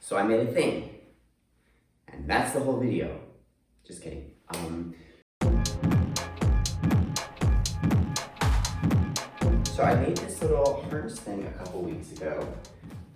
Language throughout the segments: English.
So I made a thing, and that's the whole video. Just kidding. So I made this little harness thing a couple weeks ago.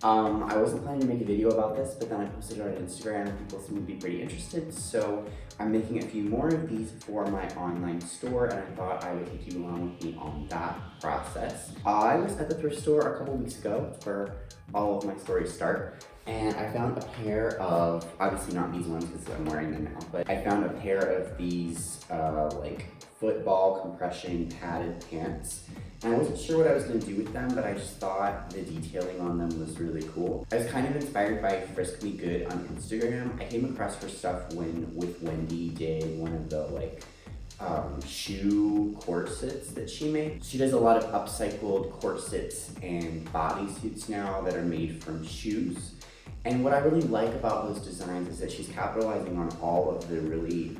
I wasn't planning to make a video about this, but then I posted it on Instagram and people seemed to be pretty interested. So I'm making a few more of these for my online store, and I thought I would take you along with me on that process. I was at the thrift store a couple weeks ago. That's where all of my stories start. And I found a pair of, obviously not these ones because I'm wearing them now, but I found a pair of these like football compression padded pants. And I wasn't sure what I was going to do with them, but I just thought the detailing on them was really cool. I was kind of inspired by Friskly Good on Instagram. I came across her stuff with Wendy did one of the like shoe corsets that she made. She does a lot of upcycled corsets and bodysuits now that are made from shoes. And what I really like about those designs is that she's capitalizing on all of the really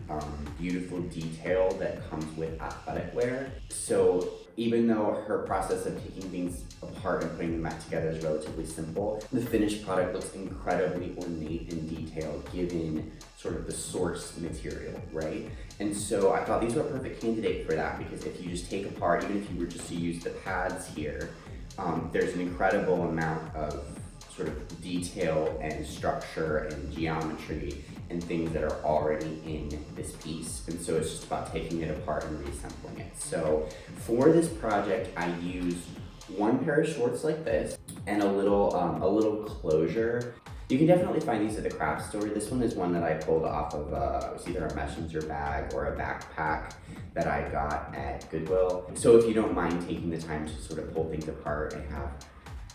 beautiful detail that comes with athletic wear. So even though her process of taking things apart and putting them back together is relatively simple, the finished product looks incredibly ornate and detailed given sort of the source material, right? And so I thought these were a perfect candidate for that, because if you just take apart, even if you were just to use the pads here, there's an incredible amount of sort of detail and structure and geometry and things that are already in this piece. And so it's just about taking it apart and reassembling it. So for this project, I used one pair of shorts like this and a little closure. You can definitely find these at the craft store. This one is one that I pulled off of, it was either a messenger bag or a backpack that I got at Goodwill. So if you don't mind taking the time to sort of pull things apart and have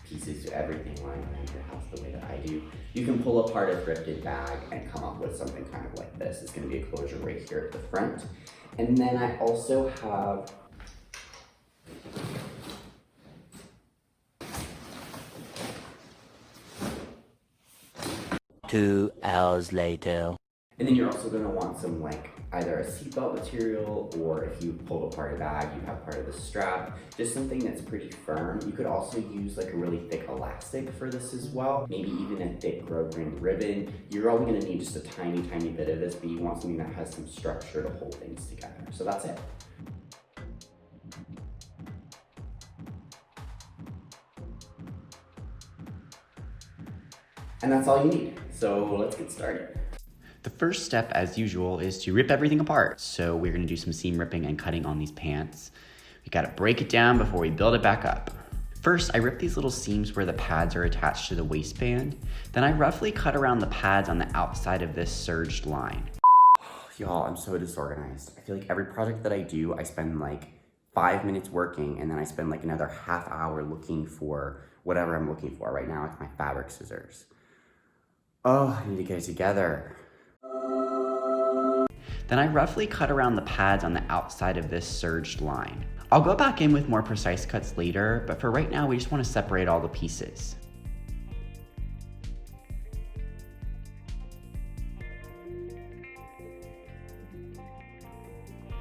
pieces to everything lying around your house the way that I do, you can pull apart a thrifted bag and come up with something kind of like this. It's going to be a closure right here at the front. And then I also have Two hours later. And then you're also going to want some like either a seatbelt material, or if you pull apart a bag, you have part of the strap, just something that's pretty firm. You could also use like a really thick elastic for this as well, maybe even a thick grosgrain ribbon. You're only going to need just a tiny bit of this, but you want something that has some structure to hold things together. So that's it. And that's all you need. So let's get started. The first step, as usual, is to rip everything apart. So we're gonna do some seam ripping and cutting on these pants. We gotta break it down before we build it back up. First, I rip these little seams where the pads are attached to the waistband. Then I roughly cut around the pads on the outside of this serged line. Y'all, I'm so disorganized. I feel like every project that I do, I spend like 5 minutes working, and then I spend like another half hour looking for whatever I'm looking for. Right now, it's my fabric scissors. Oh, I need to get it together. Then I roughly cut around the pads on the outside of this serged line. I'll go back in with more precise cuts later, but for right now, we just want to separate all the pieces.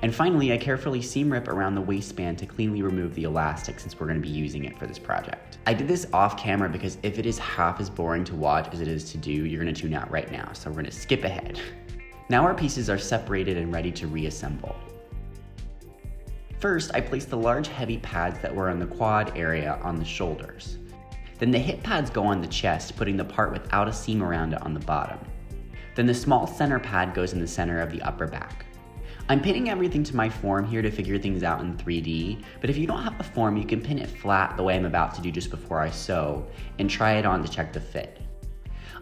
And finally, I carefully seam rip around the waistband to cleanly remove the elastic, since we're going to be using it for this project. I did this off camera because if it is half as boring to watch as it is to do, you're going to tune out right now, so we're going to skip ahead. Now our pieces are separated and ready to reassemble. First, I placed the large heavy pads that were on the quad area on the shoulders. Then the hip pads go on the chest, putting the part without a seam around it on the bottom. Then the small center pad goes in the center of the upper back. I'm pinning everything to my form here to figure things out in 3D, but if you don't have a form, you can pin it flat the way I'm about to do just before I sew, and try it on to check the fit.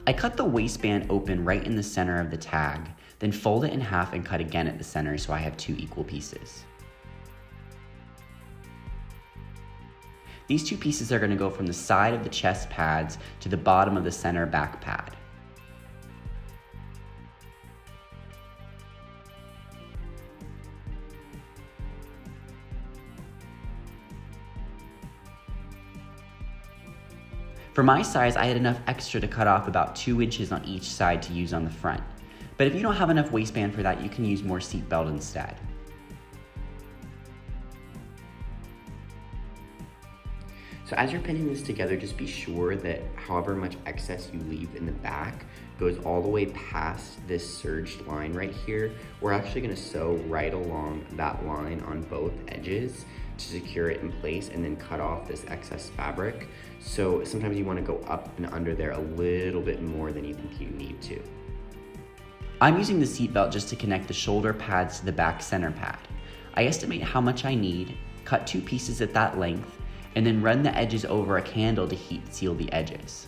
I cut the waistband open right in the center of the tag, then fold it in half and cut again at the center so I have 2 equal pieces. These 2 pieces are going to go from the side of the chest pads to the bottom of the center back pad. For my size, I had enough extra to cut off about 2 inches on each side to use on the front. But if you don't have enough waistband for that, you can use more seatbelt instead. So as you're pinning this together, just be sure that however much excess you leave in the back goes all the way past this serged line right here. We're actually gonna sew right along that line on both edges to secure it in place and then cut off this excess fabric. So sometimes you wanna go up and under there a little bit more than you think you need to. I'm using the seat belt just to connect the shoulder pads to the back center pad. I estimate how much I need, cut 2 pieces at that length, and then run the edges over a candle to heat seal the edges.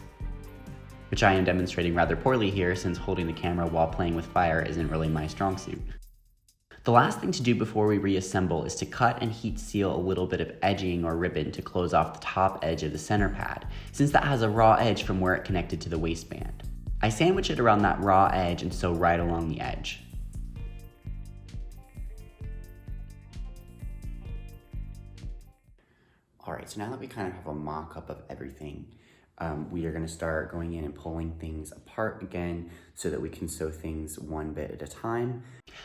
Which I am demonstrating rather poorly here since holding the camera while playing with fire isn't really my strong suit. The last thing to do before we reassemble is to cut and heat seal a little bit of edging or ribbon to close off the top edge of the center pad, since that has a raw edge from where it connected to the waistband. I sandwich it around that raw edge and sew right along the edge. All right, so now that we kind of have a mock-up of everything, we are gonna start going in and pulling things apart again so that we can sew things one bit at a time.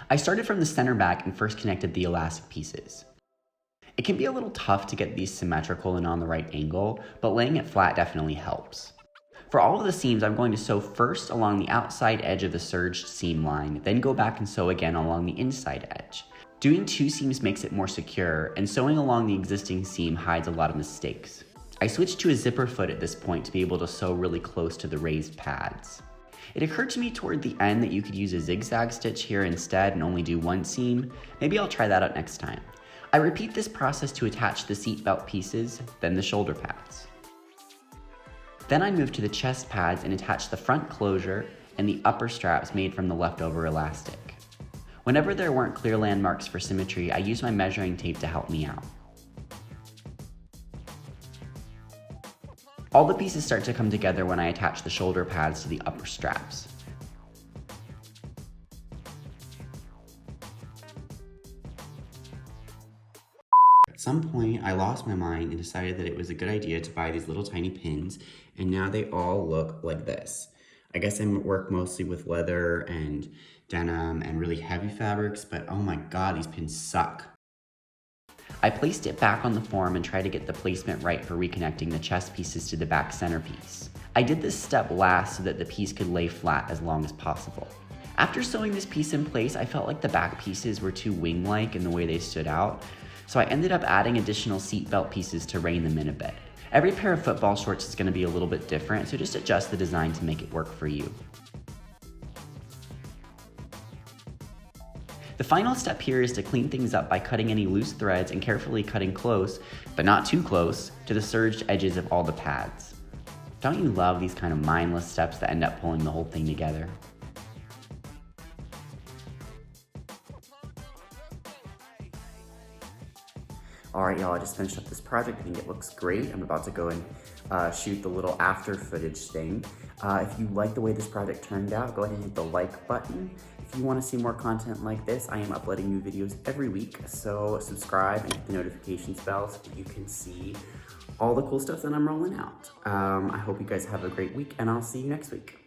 I started from the center back and first connected the elastic pieces. It can be a little tough to get these symmetrical and on the right angle, but laying it flat definitely helps. For all of the seams, I'm going to sew first along the outside edge of the serged seam line, then go back and sew again along the inside edge. Doing 2 seams makes it more secure, and sewing along the existing seam hides a lot of mistakes. I switched to a zipper foot at this point to be able to sew really close to the raised pads. It occurred to me toward the end that you could use a zigzag stitch here instead and only do 1 seam. Maybe I'll try that out next time. I repeat this process to attach the seat belt pieces, then the shoulder pads. Then I move to the chest pads and attach the front closure and the upper straps made from the leftover elastic. Whenever there weren't clear landmarks for symmetry, I used my measuring tape to help me out. All the pieces start to come together when I attach the shoulder pads to the upper straps. At some point, I lost my mind and decided that it was a good idea to buy these little tiny pins, and now they all look like this. I guess I work mostly with leather and denim and really heavy fabrics, but oh my god, these pins suck. I placed it back on the form and tried to get the placement right for reconnecting the chest pieces to the back centerpiece. I did this step last so that the piece could lay flat as long as possible. After sewing this piece in place, I felt like the back pieces were too wing-like in the way they stood out, so I ended up adding additional seat belt pieces to rein them in a bit. Every pair of football shorts is going to be a little bit different, so just adjust the design to make it work for you. The final step here is to clean things up by cutting any loose threads and carefully cutting close, but not too close, to the serged edges of all the pads. Don't you love these kind of mindless steps that end up pulling the whole thing together? All right, y'all, I just finished up this project. I think it looks great. I'm about to go and shoot the little after footage thing. If you like the way this project turned out, go ahead and hit the like button. If you want to see more content like this, I am uploading new videos every week, so subscribe and hit the notifications bell so that you can see all the cool stuff that I'm rolling out. I hope you guys have a great week, and I'll see you next week.